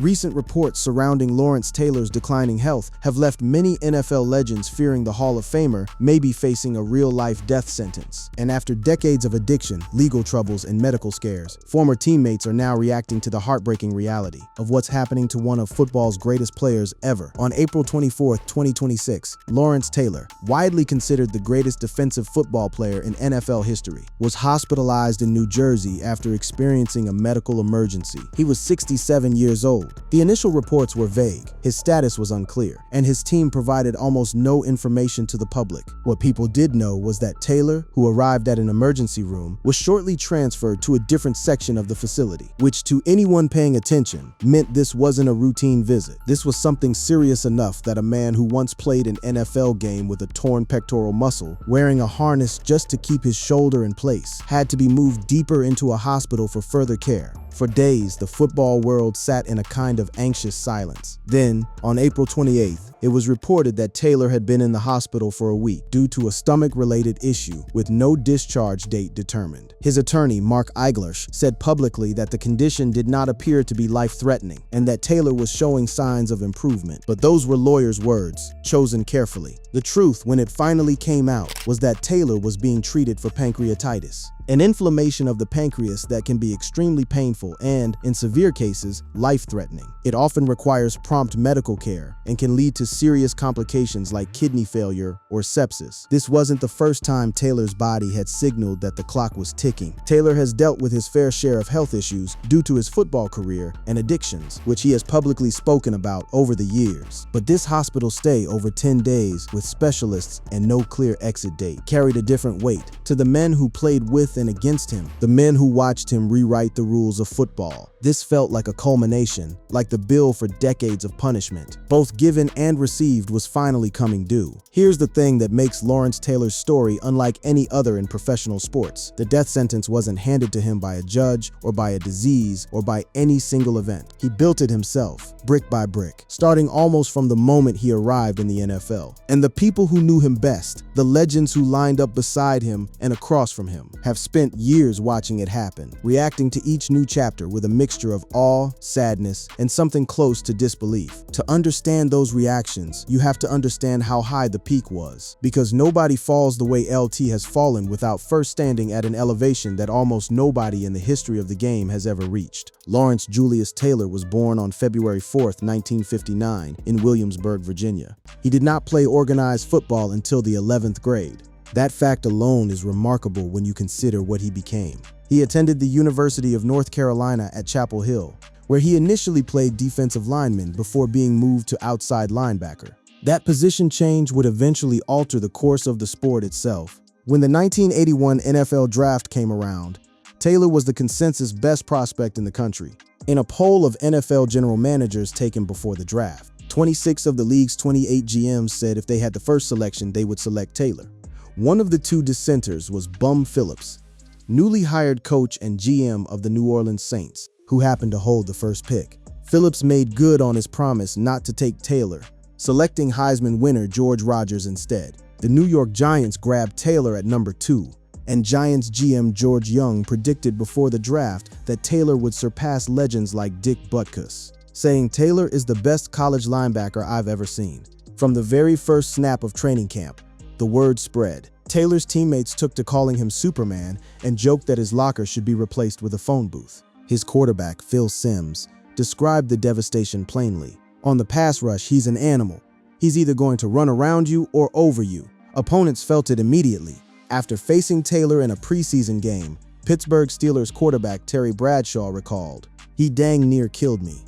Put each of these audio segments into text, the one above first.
Recent reports surrounding Lawrence Taylor's declining health have left many NFL legends fearing the Hall of Famer may be facing a real-life death sentence. And after decades of addiction, legal troubles, and medical scares, former teammates are now reacting to the heartbreaking reality of what's happening to one of football's greatest players ever. On April 24, 2026, Lawrence Taylor, widely considered the greatest defensive football player in NFL history, was hospitalized in New Jersey after experiencing a medical emergency. He was 67 years old. The initial reports were vague, his status was unclear, and his team provided almost no information to the public. What people did know was that Taylor, who arrived at an emergency room, was shortly transferred to a different section of the facility, which to anyone paying attention meant this wasn't a routine visit. This was something serious enough that a man who once played an NFL game with a torn pectoral muscle, wearing a harness just to keep his shoulder in place, had to be moved deeper into a hospital for further care. For days, the football world sat in a kind of anxious silence. Then, on April 28th, it was reported that Taylor had been in the hospital for a week due to a stomach-related issue with no discharge date determined. His attorney, Mark Eiglersh, said publicly that the condition did not appear to be life-threatening and that Taylor was showing signs of improvement. But those were lawyers' words, chosen carefully. The truth, when it finally came out, was that Taylor was being treated for pancreatitis, an inflammation of the pancreas that can be extremely painful and, in severe cases, life-threatening. It often requires prompt medical care and can lead to serious complications like kidney failure or sepsis. This wasn't the first time Taylor's body had signaled that the clock was ticking. Taylor has dealt with his fair share of health issues due to his football career and addictions, which he has publicly spoken about over the years. But this hospital stay over 10 days with specialists and no clear exit date carried a different weight. To the men who played with and against him, the men who watched him rewrite the rules of football, this felt like a culmination, like the bill for decades of punishment, both given and received, was finally coming due. Here's the thing that makes Lawrence Taylor's story unlike any other in professional sports. The death sentence wasn't handed to him by a judge or by a disease or by any single event. He built it himself, brick by brick, starting almost from the moment he arrived in the NFL. And the people who knew him best, the legends who lined up beside him and across from him, have spent years watching it happen, reacting to each new chapter with a mixture of awe, sadness, and something close to disbelief. To understand those reactions, you have to understand how high the peak was, because nobody falls the way LT has fallen without first standing at an elevation that almost nobody in the history of the game has ever reached. Lawrence Julius Taylor was born on February 4th, 1959, in Williamsburg, Virginia. He did not play organized football until the 11th grade. That fact alone is remarkable when you consider what he became. He attended the University of North Carolina at Chapel Hill, where he initially played defensive lineman before being moved to outside linebacker. That position change would eventually alter the course of the sport itself. When the 1981 NFL Draft came around, Taylor was the consensus best prospect in the country. In a poll of NFL general managers taken before the draft, 26 of the league's 28 GMs said if they had the first selection, they would select Taylor. One of the two dissenters was Bum Phillips, newly hired coach and GM of the New Orleans Saints, who happened to hold the first pick. Phillips made good on his promise not to take Taylor, selecting Heisman winner George Rogers instead. The New York Giants grabbed Taylor at number 2, and Giants GM George Young predicted before the draft that Taylor would surpass legends like Dick Butkus, saying Taylor is the best college linebacker I've ever seen. From the very first snap of training camp, the word spread. Taylor's teammates took to calling him Superman and joked that his locker should be replaced with a phone booth. His quarterback, Phil Simms, described the devastation plainly. On the pass rush, he's an animal. He's either going to run around you or over you. Opponents felt it immediately. After facing Taylor in a preseason game, Pittsburgh Steelers quarterback Terry Bradshaw recalled, "He dang near killed me.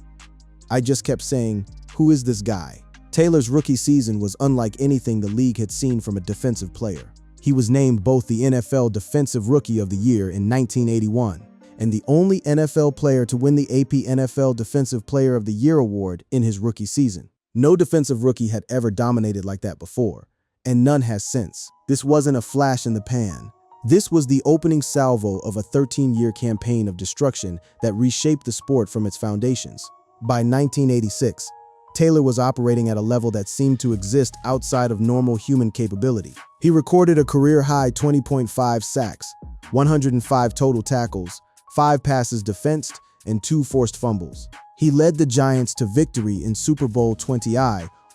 I just kept saying, who is this guy?" Taylor's rookie season was unlike anything the league had seen from a defensive player. He was named both the NFL Defensive Rookie of the Year in 1981 and the only NFL player to win the AP NFL Defensive Player of the Year award in his rookie season. No defensive rookie had ever dominated like that before, and none has since. This wasn't a flash in the pan. This was the opening salvo of a 13-year campaign of destruction that reshaped the sport from its foundations. By 1986, Taylor was operating at a level that seemed to exist outside of normal human capability. He recorded a career-high 20.5 sacks, 105 total tackles, 5 passes defensed, and 2 forced fumbles. He led the Giants to victory in Super Bowl 20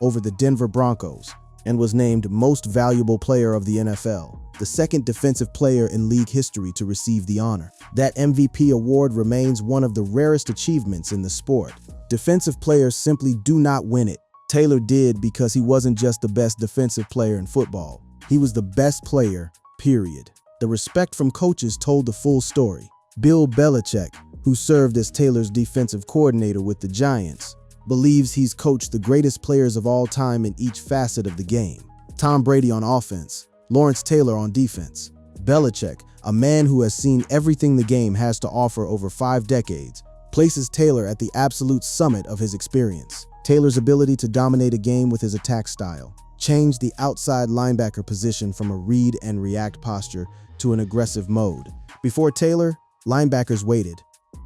over the Denver Broncos and was named Most Valuable Player of the NFL, the second defensive player in league history to receive the honor. That MVP award remains one of the rarest achievements in the sport. Defensive players simply do not win it. Taylor did because he wasn't just the best defensive player in football. He was the best player, period. The respect from coaches told the full story. Bill Belichick, who served as Taylor's defensive coordinator with the Giants, believes he's coached the greatest players of all time in each facet of the game. Tom Brady on offense, Lawrence Taylor on defense. Belichick, a man who has seen everything the game has to offer over 5 decades, places Taylor at the absolute summit of his experience. Taylor's ability to dominate a game with his attack style changed the outside linebacker position from a read and react posture to an aggressive mode. Before Taylor, linebackers waited.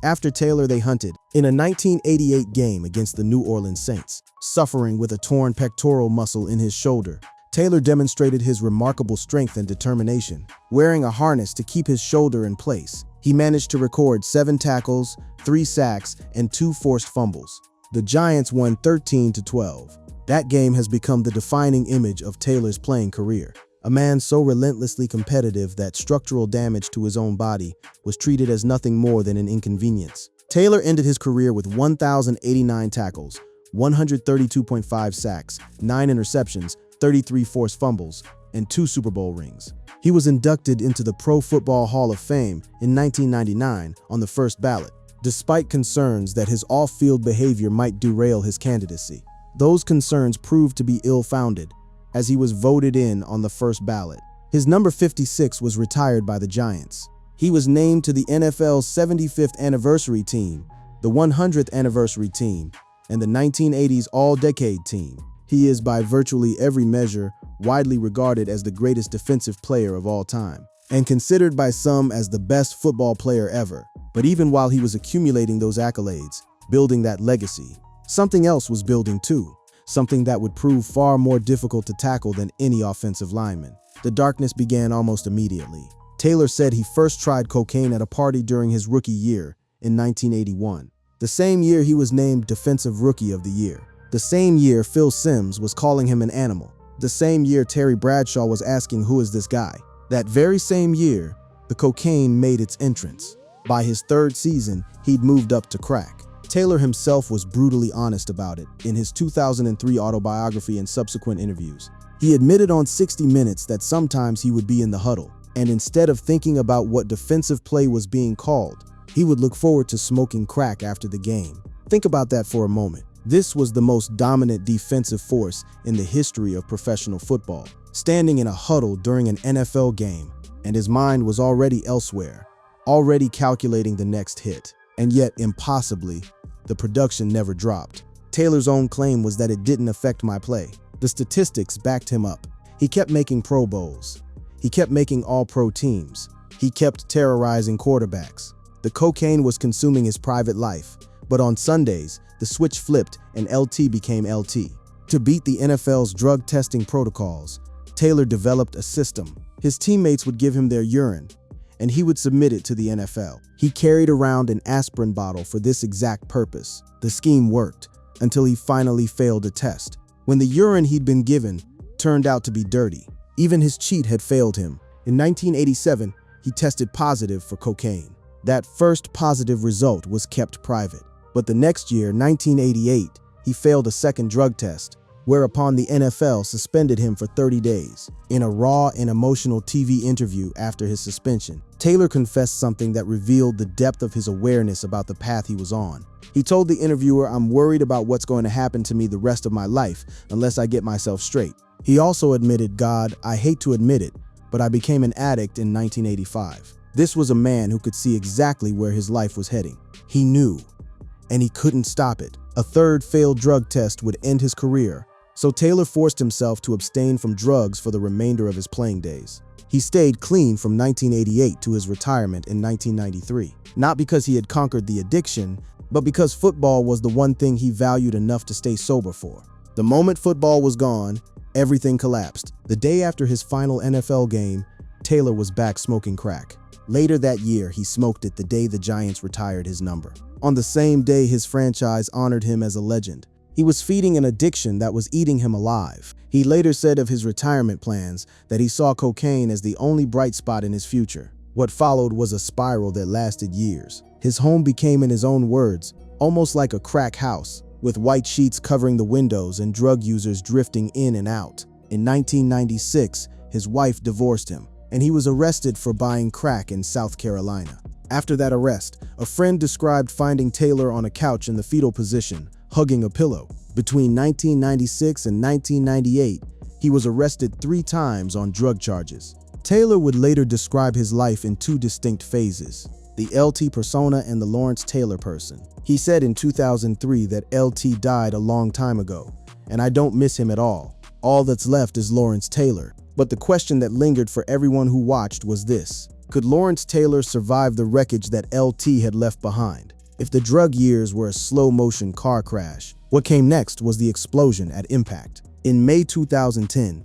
After Taylor, they hunted. In a 1988 game against the New Orleans Saints, suffering with a torn pectoral muscle in his shoulder, Taylor demonstrated his remarkable strength and determination. Wearing a harness to keep his shoulder in place, he managed to record 7 tackles, 3 sacks, and 2 forced fumbles. The Giants won 13-12. That game has become the defining image of Taylor's playing career. A man so relentlessly competitive that structural damage to his own body was treated as nothing more than an inconvenience. Taylor ended his career with 1,089 tackles, 132.5 sacks, 9 interceptions, 33 forced fumbles, and 2 Super Bowl rings. He was inducted into the Pro Football Hall of Fame in 1999 on the first ballot, despite concerns that his off-field behavior might derail his candidacy. Those concerns proved to be ill-founded, as he was voted in on the first ballot. His number 56 was retired by the Giants. He was named to the NFL's 75th anniversary team, the 100th anniversary team, and the 1980s All-Decade team. He is, by virtually every measure, widely regarded as the greatest defensive player of all time, and considered by some as the best football player ever. But even while he was accumulating those accolades, building that legacy, something else was building too. Something that would prove far more difficult to tackle than any offensive lineman. The darkness began almost immediately. Taylor said he first tried cocaine at a party during his rookie year in 1981. The same year he was named Defensive Rookie of the Year. The same year Phil Simms was calling him an animal. The same year Terry Bradshaw was asking, "Who is this guy?" That very same year, the cocaine made its entrance. By his 3rd season, he'd moved up to crack. Taylor himself was brutally honest about it in his 2003 autobiography and subsequent interviews. He admitted on 60 Minutes that sometimes he would be in the huddle, and instead of thinking about what defensive play was being called, he would look forward to smoking crack after the game. Think about that for a moment. This was the most dominant defensive force in the history of professional football, standing in a huddle during an NFL game, and his mind was already elsewhere, already calculating the next hit. And yet, impossibly, the production never dropped. Taylor's own claim was that it didn't affect my play. The statistics backed him up. He kept making Pro Bowls. He kept making All-Pro teams. He kept terrorizing quarterbacks. The cocaine was consuming his private life, but on Sundays, the switch flipped and LT became LT. To beat the NFL's drug testing protocols, Taylor developed a system. His teammates would give him their urine, and he would submit it to the NFL. He carried around an aspirin bottle for this exact purpose. The scheme worked until he finally failed a test. When the urine he'd been given turned out to be dirty, even his cheat had failed him. In 1987, he tested positive for cocaine. That first positive result was kept private. But the next year, 1988, he failed a second drug test, whereupon the NFL suspended him for 30 days. In a raw and emotional TV interview after his suspension, Taylor confessed something that revealed the depth of his awareness about the path he was on. He told the interviewer, "I'm worried about what's going to happen to me the rest of my life unless I get myself straight." He also admitted, "God, I hate to admit it, but I became an addict in 1985. This was a man who could see exactly where his life was heading. He knew, and he couldn't stop it. A third failed drug test would end his career, so Taylor forced himself to abstain from drugs for the remainder of his playing days. He stayed clean from 1988 to his retirement in 1993, not because he had conquered the addiction, but because football was the one thing he valued enough to stay sober for. The moment football was gone, everything collapsed. The day after his final NFL game, Taylor was back smoking crack. Later that year, he smoked it the day the Giants retired his number. On the same day, his franchise honored him as a legend. He was feeding an addiction that was eating him alive. He later said of his retirement plans that he saw cocaine as the only bright spot in his future. What followed was a spiral that lasted years. His home became, in his own words, almost like a crack house, with white sheets covering the windows and drug users drifting in and out. In 1996, his wife divorced him, and he was arrested for buying crack in South Carolina. After that arrest, a friend described finding Taylor on a couch in the fetal position, hugging a pillow. Between 1996 and 1998, he was arrested 3 times on drug charges. Taylor would later describe his life in 2 distinct phases: the LT persona and the Lawrence Taylor person. He said in 2003 that LT died a long time ago, and I don't miss him at all. All that's left is Lawrence Taylor. But the question that lingered for everyone who watched was this: could Lawrence Taylor survive the wreckage that LT had left behind? If the drug years were a slow-motion car crash, what came next was the explosion at Impact. In May 2010,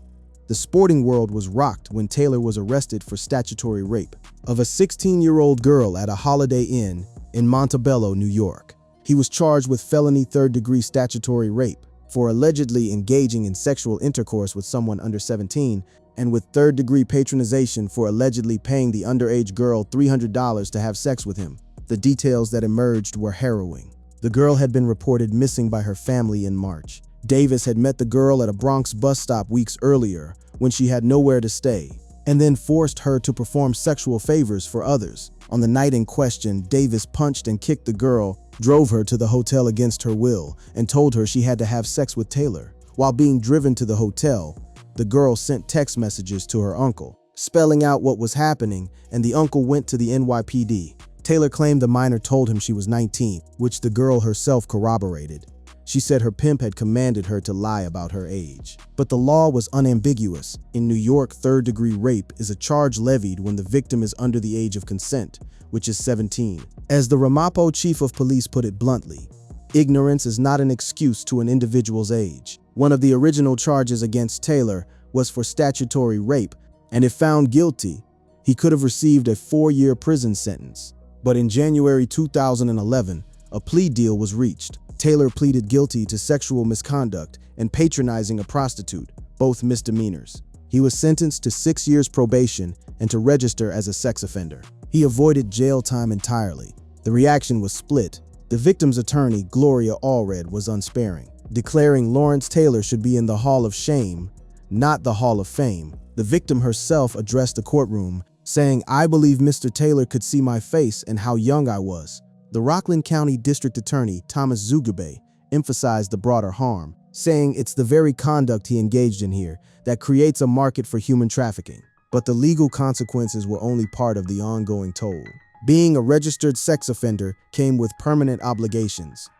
the sporting world was rocked when Taylor was arrested for statutory rape of a 16-year-old girl at a Holiday Inn in Montebello, New York. He was charged with felony third-degree statutory rape for allegedly engaging in sexual intercourse with someone under 17, and with third-degree patronization for allegedly paying the underage girl $300 to have sex with him. The details that emerged were harrowing. The girl had been reported missing by her family in March. Davis had met the girl at a Bronx bus stop weeks earlier when she had nowhere to stay, and then forced her to perform sexual favors for others. On the night in question, Davis punched and kicked the girl, drove her to the hotel against her will, and told her she had to have sex with Taylor. While being driven to the hotel, the girl sent text messages to her uncle, spelling out what was happening, and the uncle went to the NYPD. Taylor claimed the minor told him she was 19, which the girl herself corroborated. She said her pimp had commanded her to lie about her age. But the law was unambiguous. In New York, third-degree rape is a charge levied when the victim is under the age of consent, which is 17. As the Ramapo chief of police put it bluntly, ignorance is not an excuse to an individual's age. One of the original charges against Taylor was for statutory rape, and if found guilty, he could have received a 4-year prison sentence. But in January 2011, a plea deal was reached. Taylor pleaded guilty to sexual misconduct and patronizing a prostitute, both misdemeanors. He was sentenced to 6 years probation and to register as a sex offender. He avoided jail time entirely. The reaction was split. The victim's attorney, Gloria Allred, was unsparing, declaring Lawrence Taylor should be in the Hall of Shame, not the Hall of Fame. The victim herself addressed the courtroom, saying, "I believe Mr. Taylor could see my face and how young I was." The Rockland County District Attorney, Thomas Zugebe, emphasized the broader harm, saying it's the very conduct he engaged in here that creates a market for human trafficking. But the legal consequences were only part of the ongoing toll. Being a registered sex offender came with permanent obligations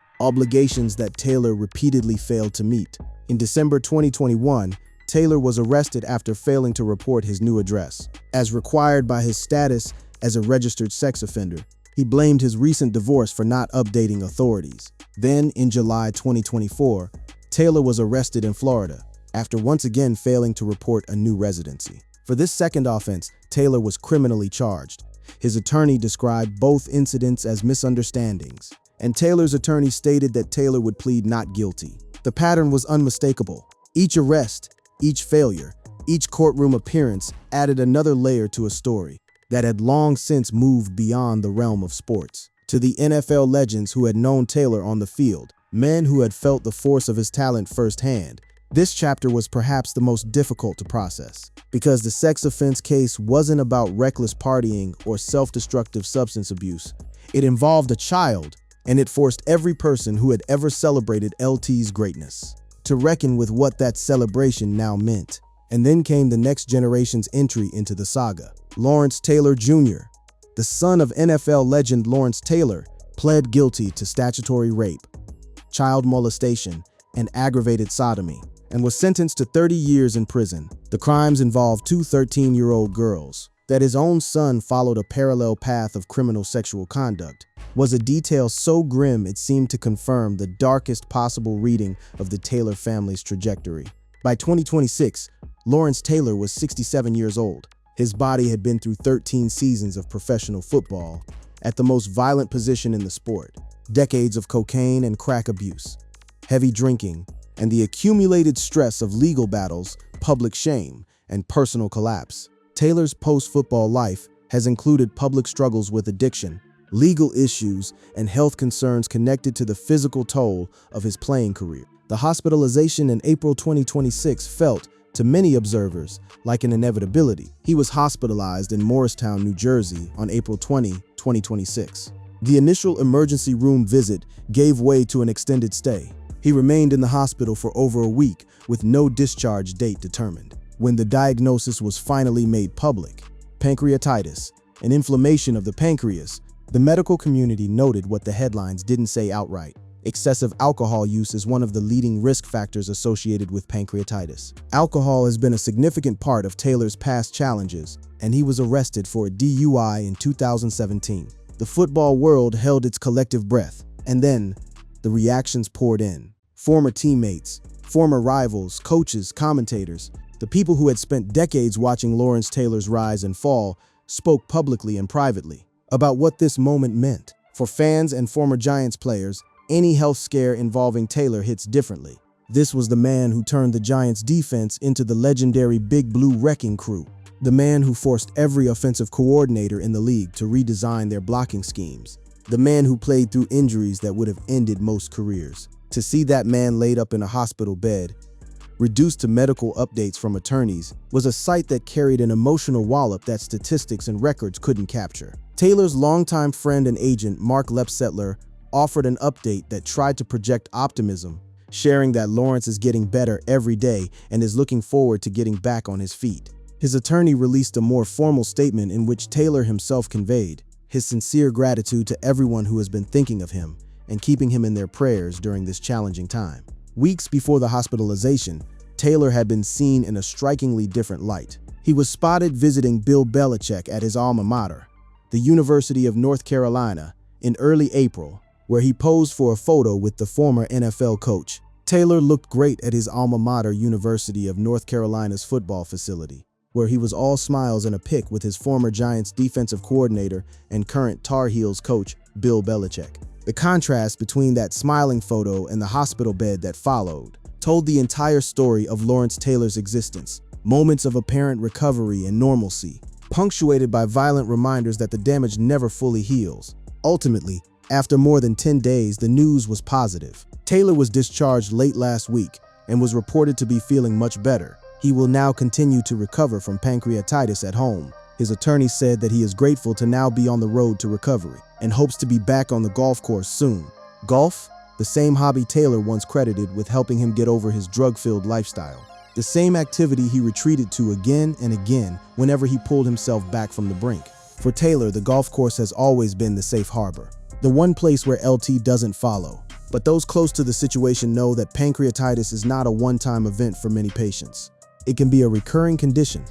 that Taylor repeatedly failed to meet. In December 2021, Taylor was arrested after failing to report his new address. As required by his status as a registered sex offender, he blamed his recent divorce for not updating authorities. Then, in July 2024, Taylor was arrested in Florida after once again failing to report a new residency. For this second offense, Taylor was criminally charged. His attorney described both incidents as misunderstandings, and Taylor's attorney stated that Taylor would plead not guilty. The pattern was unmistakable. Each arrest, each failure, each courtroom appearance added another layer to a story that had long since moved beyond the realm of sports. To the NFL legends who had known Taylor on the field, men who had felt the force of his talent firsthand, this chapter was perhaps the most difficult to process, because the sex offense case wasn't about reckless partying or self-destructive substance abuse. It involved a child, and it forced every person who had ever celebrated LT's greatness to reckon with what that celebration now meant. And then came the next generation's entry into the saga. Lawrence Taylor Jr., the son of NFL legend Lawrence Taylor, pled guilty to statutory rape, child molestation, and aggravated sodomy, and was sentenced to 30 years in prison. The crimes involved 2 13-year-old girls. That his own son followed a parallel path of criminal sexual conduct was a detail so grim it seemed to confirm the darkest possible reading of the Taylor family's trajectory. By 2026, Lawrence Taylor was 67 years old. His body had been through 13 seasons of professional football, at the most violent position in the sport, decades of cocaine and crack abuse, heavy drinking, and the accumulated stress of legal battles, public shame, and personal collapse. Taylor's post-football life has included public struggles with addiction, legal issues, and health concerns connected to the physical toll of his playing career. The hospitalization in April 2026 felt, to many observers, like an inevitability. He was hospitalized in Morristown, New Jersey on April 20, 2026. The initial emergency room visit gave way to an extended stay. He remained in the hospital for over a week with no discharge date determined. When the diagnosis was finally made public, pancreatitis, an inflammation of the pancreas, the medical community noted what the headlines didn't say outright. Excessive alcohol use is one of the leading risk factors associated with pancreatitis. Alcohol has been a significant part of Taylor's past challenges, and he was arrested for a DUI in 2017. The football world held its collective breath, and then the reactions poured in. Former teammates, former rivals, coaches, commentators, the people who had spent decades watching Lawrence Taylor's rise and fall spoke publicly and privately about what this moment meant. For fans and former Giants players, any health scare involving Taylor hits differently. This was the man who turned the Giants' defense into the legendary Big Blue Wrecking Crew, the man who forced every offensive coordinator in the league to redesign their blocking schemes, the man who played through injuries that would have ended most careers. To see that man laid up in a hospital bed, reduced to medical updates from attorneys, was a sight that carried an emotional wallop that statistics and records couldn't capture. Taylor's longtime friend and agent, Mark Lepsettler, offered an update that tried to project optimism, sharing that Lawrence is getting better every day and is looking forward to getting back on his feet. His attorney released a more formal statement in which Taylor himself conveyed his sincere gratitude to everyone who has been thinking of him and keeping him in their prayers during this challenging time. Weeks before the hospitalization, Taylor had been seen in a strikingly different light. He was spotted visiting Bill Belichick at his alma mater, the University of North Carolina, in early April, where he posed for a photo with the former NFL coach. Taylor looked great at his alma mater, University of North Carolina's football facility, where he was all smiles and a pic with his former Giants defensive coordinator and current Tar Heels coach, Bill Belichick. The contrast between that smiling photo and the hospital bed that followed told the entire story of Lawrence Taylor's existence. Moments of apparent recovery and normalcy, punctuated by violent reminders that the damage never fully heals. Ultimately, after more than 10 days, the news was positive. Taylor was discharged late last week and was reported to be feeling much better. He will now continue to recover from pancreatitis at home. His attorney said that he is grateful to now be on the road to recovery and hopes to be back on the golf course soon. Golf? The same hobby Taylor once credited with helping him get over his drug-filled lifestyle. The same activity he retreated to again and again whenever he pulled himself back from the brink. For Taylor, the golf course has always been the safe harbor, the one place where LT doesn't follow. But those close to the situation know that pancreatitis is not a one-time event for many patients. It can be a recurring condition,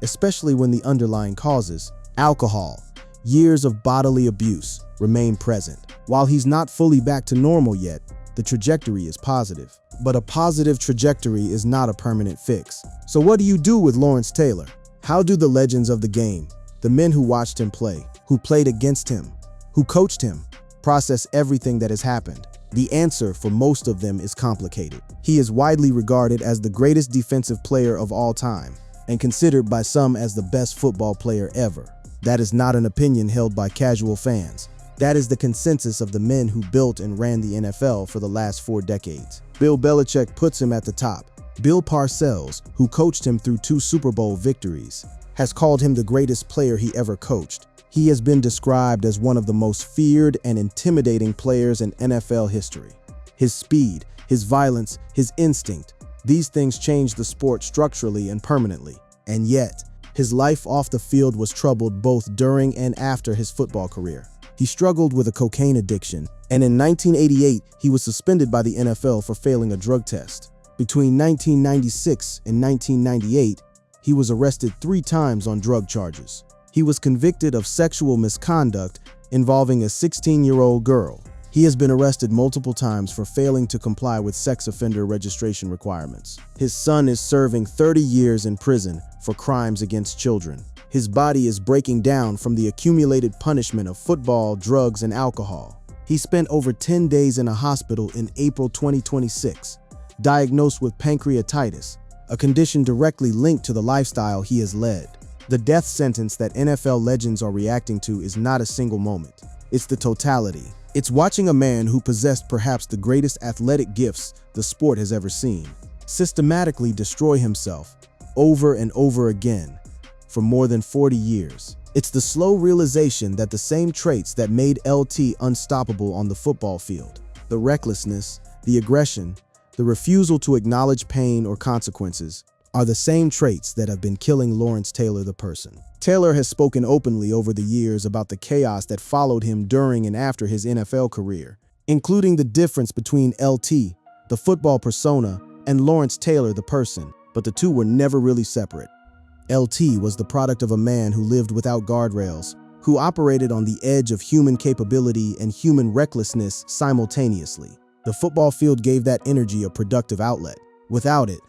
especially when the underlying causes, alcohol, years of bodily abuse, remain present. While he's not fully back to normal yet, the trajectory is positive. But a positive trajectory is not a permanent fix. So what do you do with Lawrence Taylor? How do the legends of the game, the men who watched him play, who played against him, who coached him, process everything that has happened? The answer for most of them is complicated. He is widely regarded as the greatest defensive player of all time and considered by some as the best football player ever. That is not an opinion held by casual fans. That is the consensus of the men who built and ran the NFL for the last 4 decades. Bill Belichick puts him at the top. Bill Parcells, who coached him through 2 Super Bowl victories, has called him the greatest player he ever coached. He has been described as one of the most feared and intimidating players in NFL history. His speed, his violence, his instinct, these things changed the sport structurally and permanently. And yet, his life off the field was troubled both during and after his football career. He struggled with a cocaine addiction, and in 1988, he was suspended by the NFL for failing a drug test. Between 1996 and 1998, he was arrested 3 times on drug charges. He was convicted of sexual misconduct involving a 16-year-old girl. He has been arrested multiple times for failing to comply with sex offender registration requirements. His son is serving 30 years in prison for crimes against children. His body is breaking down from the accumulated punishment of football, drugs, and alcohol. He spent over 10 days in a hospital in April 2026, diagnosed with pancreatitis, a condition directly linked to the lifestyle he has led. The death sentence that NFL legends are reacting to is not a single moment. It's the totality. It's watching a man who possessed perhaps the greatest athletic gifts the sport has ever seen, systematically destroy himself over and over again for more than 40 years. It's the slow realization that the same traits that made LT unstoppable on the football field, the recklessness, the aggression, the refusal to acknowledge pain or consequences, are the same traits that have been killing Lawrence Taylor the person. Taylor has spoken openly over the years about the chaos that followed him during and after his NFL career, including the difference between LT, the football persona, and Lawrence Taylor the person, but the two were never really separate. LT was the product of a man who lived without guardrails, who operated on the edge of human capability and human recklessness simultaneously. The football field gave that energy a productive outlet. Without it,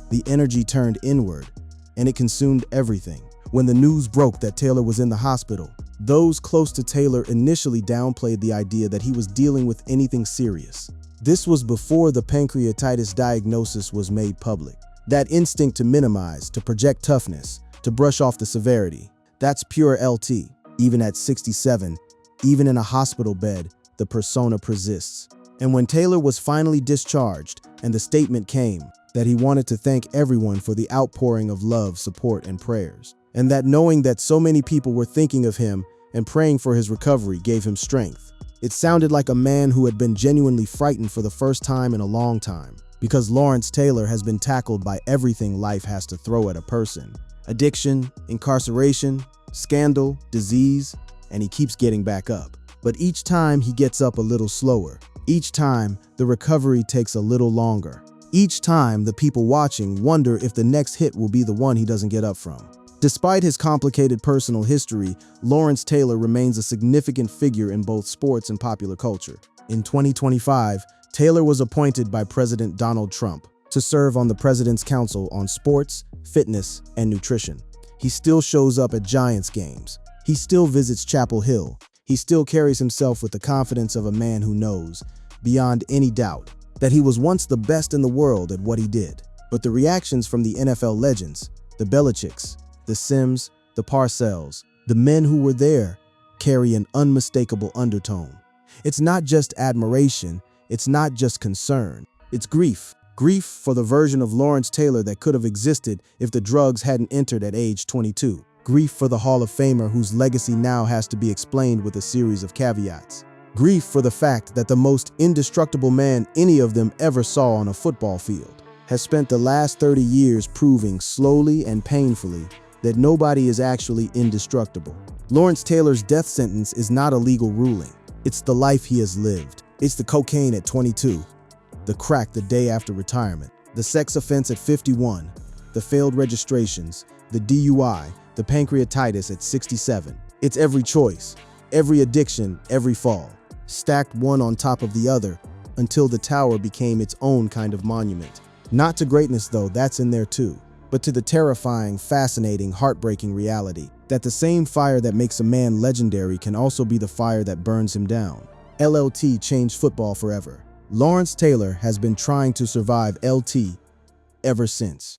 the energy turned inward, and it consumed everything. When the news broke that Taylor was in the hospital, those close to Taylor initially downplayed the idea that he was dealing with anything serious. This was before the pancreatitis diagnosis was made public. That instinct to minimize, to project toughness, to brush off the severity, that's pure LT. Even at 67, even in a hospital bed, the persona persists. And when Taylor was finally discharged and the statement came that he wanted to thank everyone for the outpouring of love, support, and prayers, and that knowing that so many people were thinking of him and praying for his recovery gave him strength. It sounded like a man who had been genuinely frightened for the first time in a long time, because Lawrence Taylor has been tackled by everything life has to throw at a person: addiction, incarceration, scandal, disease, and he keeps getting back up. But each time he gets up a little slower. Each time the recovery takes a little longer. Each time the people watching wonder if the next hit will be the one he doesn't get up from. Despite his complicated personal history, Lawrence Taylor remains a significant figure in both sports and popular culture. In 2025, Taylor was appointed by President Donald Trump to serve on the President's Council on Sports, Fitness, and Nutrition. He still shows up at Giants games. He still visits Chapel Hill. He still carries himself with the confidence of a man who knows, beyond any doubt, that he was once the best in the world at what he did. But the reactions from the NFL legends, the Belichicks, the Sims, the Parcells, the men who were there, carry an unmistakable undertone. It's not just admiration, it's not just concern, it's grief. Grief for the version of Lawrence Taylor that could have existed if the drugs hadn't entered at age 22. Grief for the Hall of Famer whose legacy now has to be explained with a series of caveats. Grief for the fact that the most indestructible man any of them ever saw on a football field has spent the last 30 years proving slowly and painfully that nobody is actually indestructible. Lawrence Taylor's death sentence is not a legal ruling. It's the life he has lived. It's the cocaine at 22, the crack the day after retirement, the sex offense at 51, the failed registrations, the DUI, the pancreatitis at 67. It's every choice, every addiction, every fall, stacked one on top of the other until the tower became its own kind of monument. Not to greatness though, that's in there too, but to the terrifying, fascinating, heartbreaking reality that the same fire that makes a man legendary can also be the fire that burns him down. LLT changed football forever. Lawrence Taylor has been trying to survive LT ever since.